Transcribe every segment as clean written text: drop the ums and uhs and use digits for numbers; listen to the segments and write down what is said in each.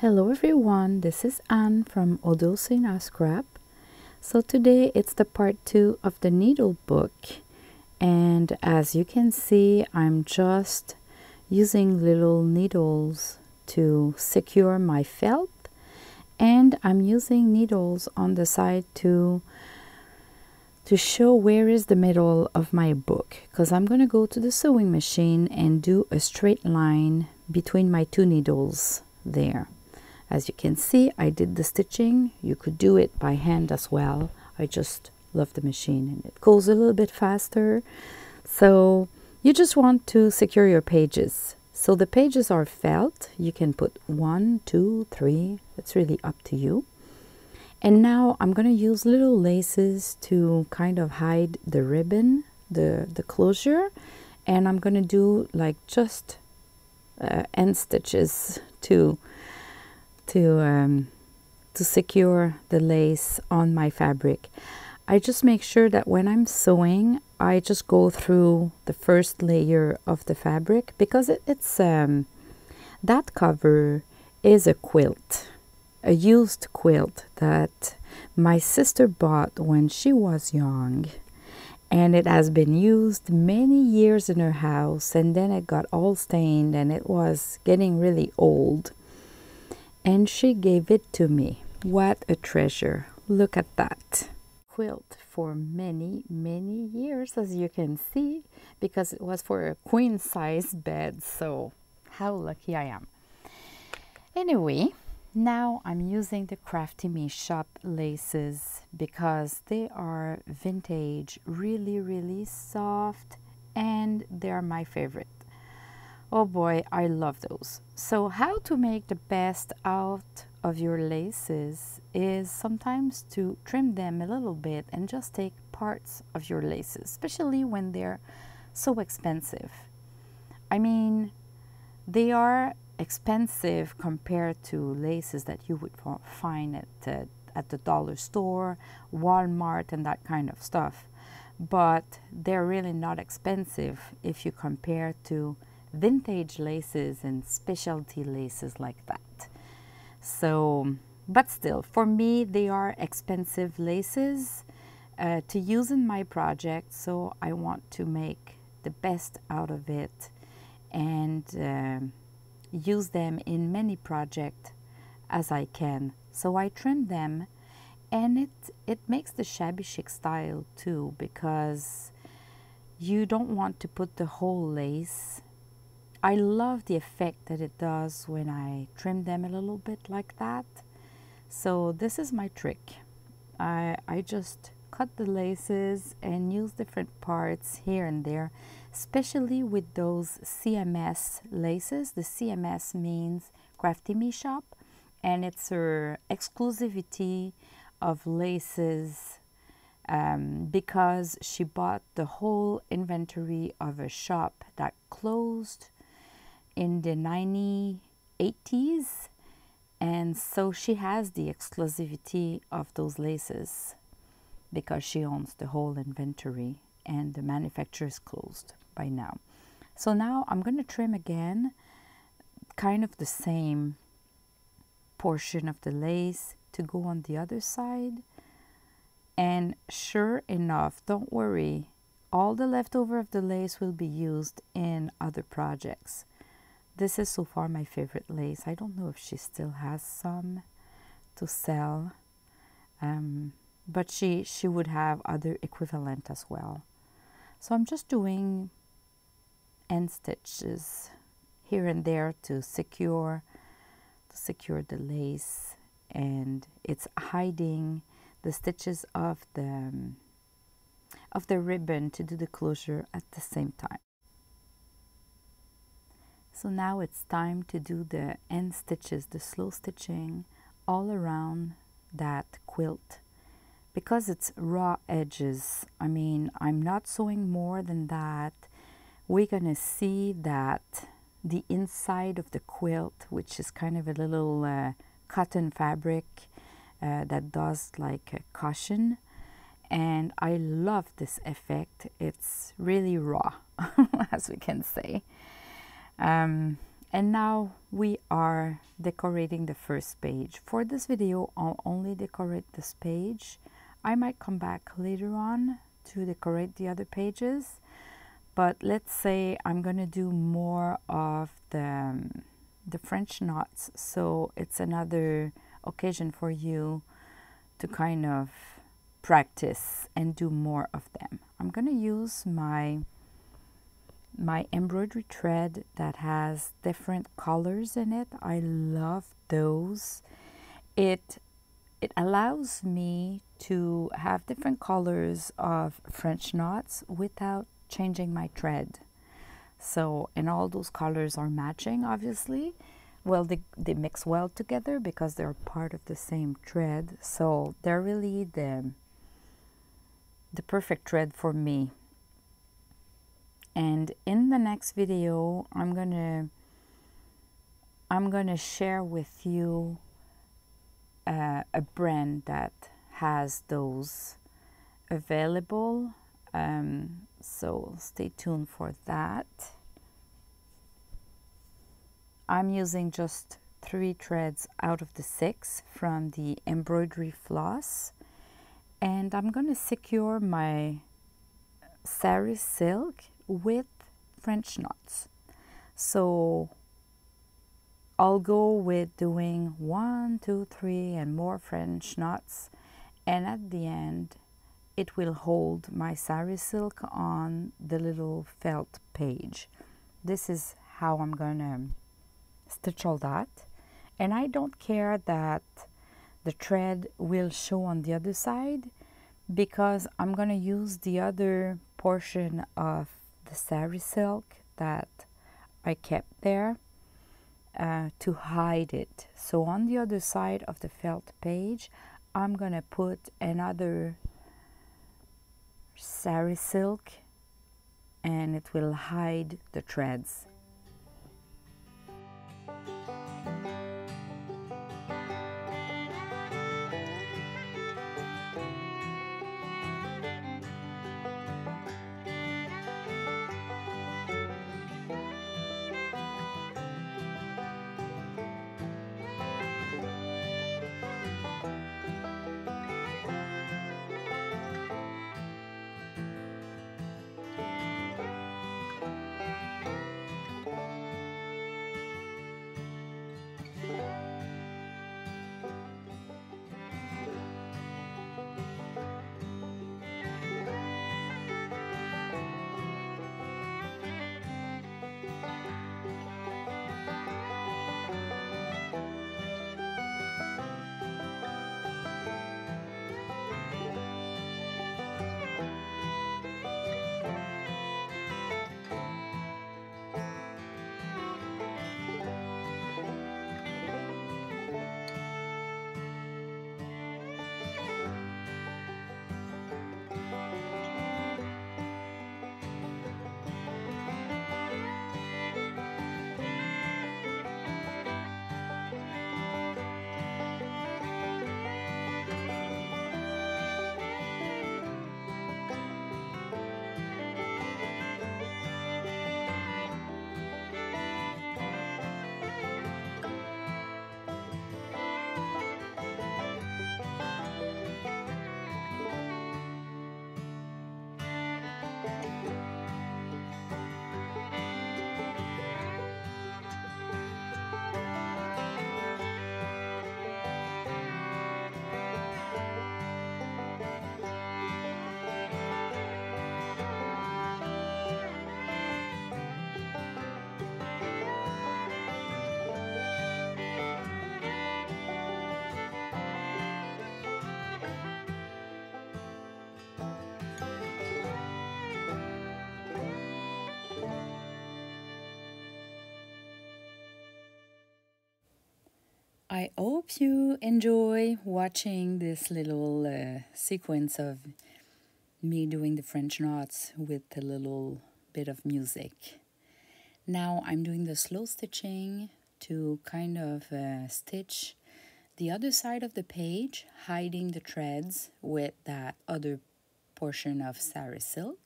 Hello everyone, this is Anne from Odulcina Scrap. So today it's the part 2 of the needle book, and as you can see I'm just using little needles to secure my felt, and I'm using needles on the side to show where is the middle of my book, because I'm going to go to the sewing machine and do a straight line between my two needles there. As you can see, I did the stitching. You could do it by hand as well. I just love the machine and it goes a little bit faster. So you just want to secure your pages. So the pages are felt. You can put 1, 2, 3. It's really up to you. And now I'm going to use little laces to kind of hide the ribbon, the closure. And I'm going to do like just end stitches to secure the lace on my fabric. I just make sure that when I'm sewing, I just go through the first layer of the fabric, because it's that cover is a quilt, a used quilt that my sister bought when she was young, and it has been used many years in her house, and then it got all stained and it was getting really old. And she gave it to me. What a treasure. Look at that. Quilt for many, many years, as you can see, because it was for a queen size bed. So how lucky I am. Anyway, now I'm using the Crafty Me shop laces because they are vintage, really, really soft, and they're my favorite. Oh boy, I love those. So how to make the best out of your laces is sometimes to trim them a little bit and just take parts of your laces, especially when they're so expensive. I mean, they are expensive compared to laces that you would find at the dollar store, Walmart, and that kind of stuff. But they're really not expensive if you compare to vintage laces and specialty laces like that. So, but still, for me, they are expensive laces to use in my project, so I want to make the best out of it and use them in many projects as I can. So I trim them, and it makes the shabby chic style too, because you don't want to put the whole lace. I love the effect that it does when I trim them a little bit like that. So this is my trick. I just cut the laces and use different parts here and there, especially with those CMS laces. The CMS means Crafty Me Shop, and it's her exclusivity of laces because she bought the whole inventory of a shop that closed in the 1980s, and so she has the exclusivity of those laces because she owns the whole inventory, and the manufacturer is closed by now. So now I'm going to trim again kind of the same portion of the lace to go on the other side, and sure enough, don't worry, all the leftover of the lace will be used in other projects. This is so far my favorite lace. I don't know if she still has some to sell, but she would have other equivalent as well. So I'm just doing end stitches here and there to secure the lace, and it's hiding the stitches of the ribbon to do the closure at the same time. So now it's time to do the end stitches, the slow stitching all around that quilt, because it's raw edges. I mean, I'm not sewing more than that. We're gonna see that the inside of the quilt, which is kind of a little cotton fabric that does like a cushion, and I love this effect. It's really raw, as we can say. And now we are decorating the first page. For this video, I'll only decorate this page. I might come back later on to decorate the other pages, but let's say I'm gonna do more of the French knots, so it's another occasion for you to kind of practice and do more of them. I'm gonna use my embroidery thread that has different colors in it. I love those. It allows me to have different colors of French knots without changing my thread. So, and all those colors are matching, obviously. Well, they mix well together because they're part of the same thread. So they're really the perfect thread for me. And in the next video, I'm gonna share with you a brand that has those available. So stay tuned for that. I'm using just 3 threads out of the 6 from the embroidery floss, and I'm gonna secure my sari silk with French knots. So I'll go with doing 1, 2, 3 and more French knots, and at the end it will hold my sari silk on the little felt page. This is how I'm gonna stitch all that, and I don't care that the thread will show on the other side because I'm gonna use the other portion of the sari silk that I kept there to hide it. So on the other side of the felt page, I'm gonna put another sari silk and it will hide the threads. I hope you enjoy watching this little sequence of me doing the French knots with a little bit of music. Now I'm doing the slow stitching to kind of stitch the other side of the page, hiding the threads with that other portion of sari silk.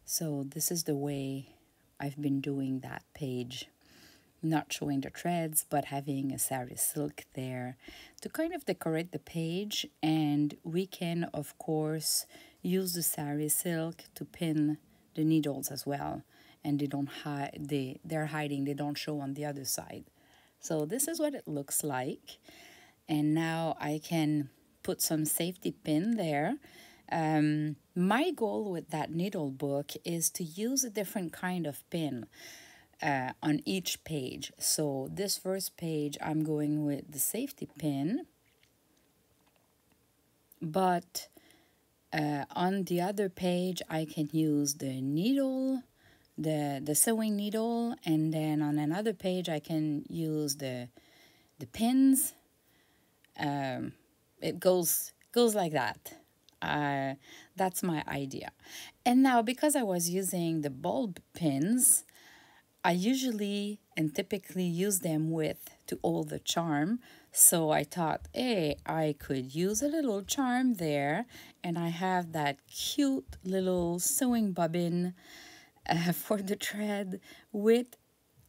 So this is the way I've been doing that page. not showing the threads, but having a sari silk there to kind of decorate the page. And we can, of course, use the sari silk to pin the needles as well. And they don't hide, they're hiding, they don't show on the other side. So this is what it looks like. And now I can put some safety pin there. My goal with that needle book is to use a different kind of pin on each page. So this first page, I'm going with the safety pin, but on the other page, I can use the needle, the sewing needle, and then on another page, I can use the pins. It goes like that. That's my idea. And now, because I was using the bulb pins, I usually and typically use them to hold the charm. So I thought, hey, I could use a little charm there, and I have that cute little sewing bobbin for the thread with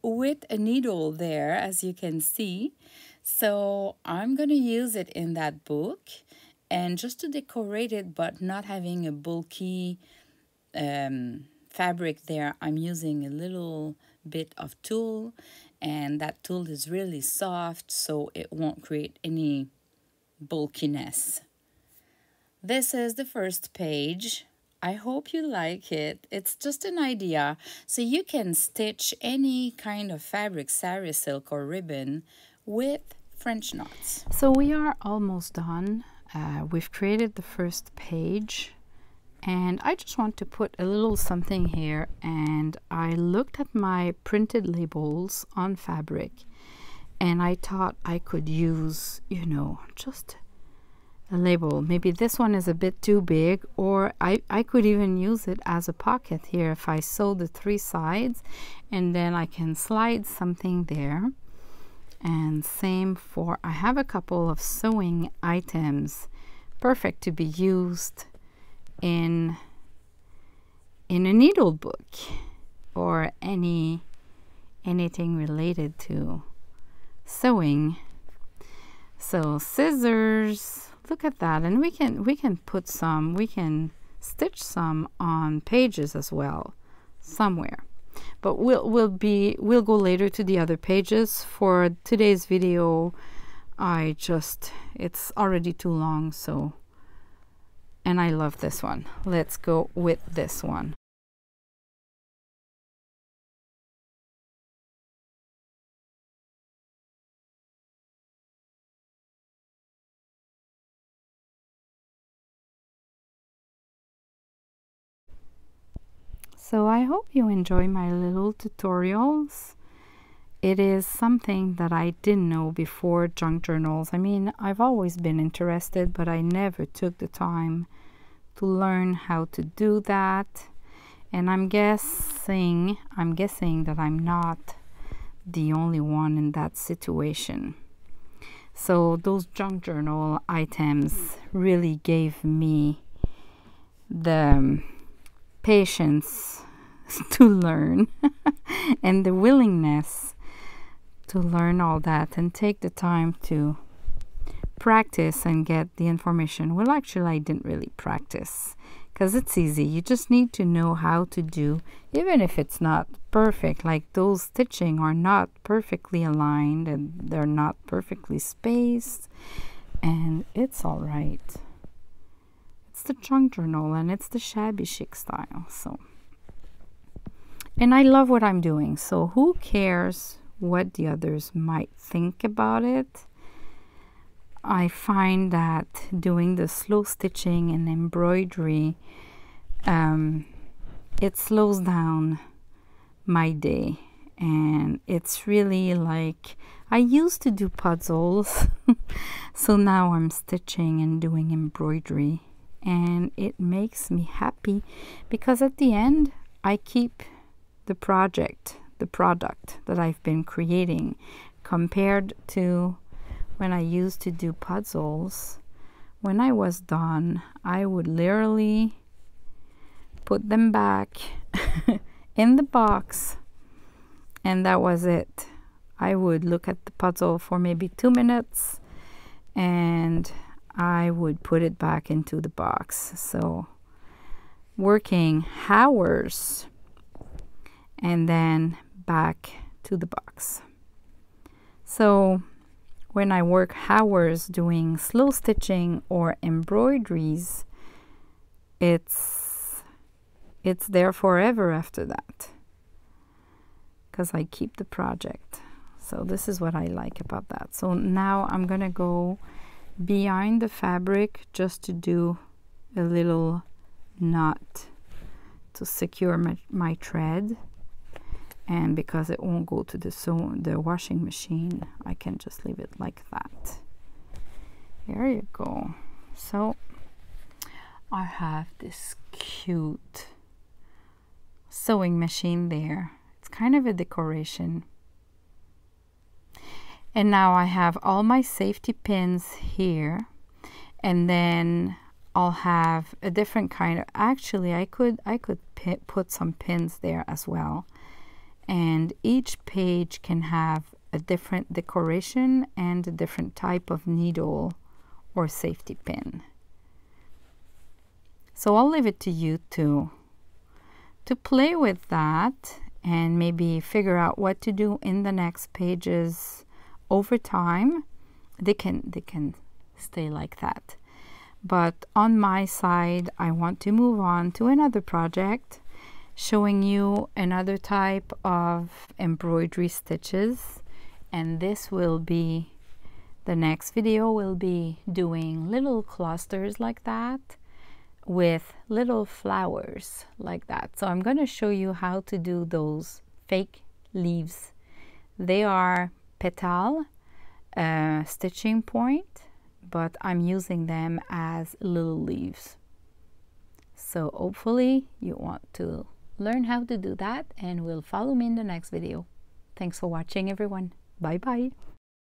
a needle there, as you can see. So I'm going to use it in that book, and just to decorate it, but not having a bulky fabric there, I'm using a little bit of tulle, and that tulle is really soft, so it won't create any bulkiness. This is the first page. I hope you like it. It's just an idea, so you can stitch any kind of fabric, sari silk or ribbon, with French knots. So we are almost done. We've created the first page, and I just want to put a little something here, and I looked at my printed labels on fabric, and I thought I could use, you know, just a label. Maybe this one is a bit too big, or I could even use it as a pocket here if I sew the 3 sides, and then I can slide something there. And same for, I have a couple of sewing items perfect to be used in a needle book or anything related to sewing. So scissors, look at that, and we can put some, we can stitch some on pages as well somewhere. But we'll go later to the other pages. For today's video, it's already too long, so, and I love this one. Let's go with this one. So I hope you enjoy my little tutorials. It is something that I didn't know before junk journals. I mean, I've always been interested, but I never took the time to learn how to do that. And I'm guessing that I'm not the only one in that situation. So those junk journal items really gave me the patience to learn and the willingness to learn all that and take the time to practice and get the information. Well, actually, I didn't really practice because it's easy. You just need to know how to do, even if it's not perfect, like those stitching are not perfectly aligned and they're not perfectly spaced, and it's all right. It's the junk journal and it's the shabby chic style. So, and I love what I'm doing, so who cares what the others might think about it? I find that doing the slow stitching and embroidery, it slows down my day, and it's really like, I used to do puzzles so now I'm stitching and doing embroidery, and it makes me happy because at the end I keep the product that I've been creating, compared to when I used to do puzzles. When I was done, I would literally put them back in the box, and that was it. I would look at the puzzle for maybe 2 minutes and I would put it back into the box. So working hours and then back to the box. So when I work hours doing slow stitching or embroideries, it's there forever after that, because I keep the project. So this is what I like about that. So now I'm gonna go behind the fabric just to do a little knot to secure my thread. And because it won't go to the washing machine, I can just leave it like that. There you go. So I have this cute sewing machine there. It's kind of a decoration. And now I have all my safety pins here, and then I'll have a different kind of, actually I could put some pins there as well. And each page can have a different decoration and a different type of needle or safety pin. So I'll leave it to you to play with that and maybe figure out what to do in the next pages over time. They can stay like that. But on my side, I want to move on to another project, showing you another type of embroidery stitches. And this will be, the next video will be doing little clusters like that with little flowers like that. So I'm going to show you how to do those fake leaves. They are petal stitching point, but I'm using them as little leaves. So hopefully you want to learn how to do that and will follow me in the next video. Thanks for watching, everyone. Bye bye.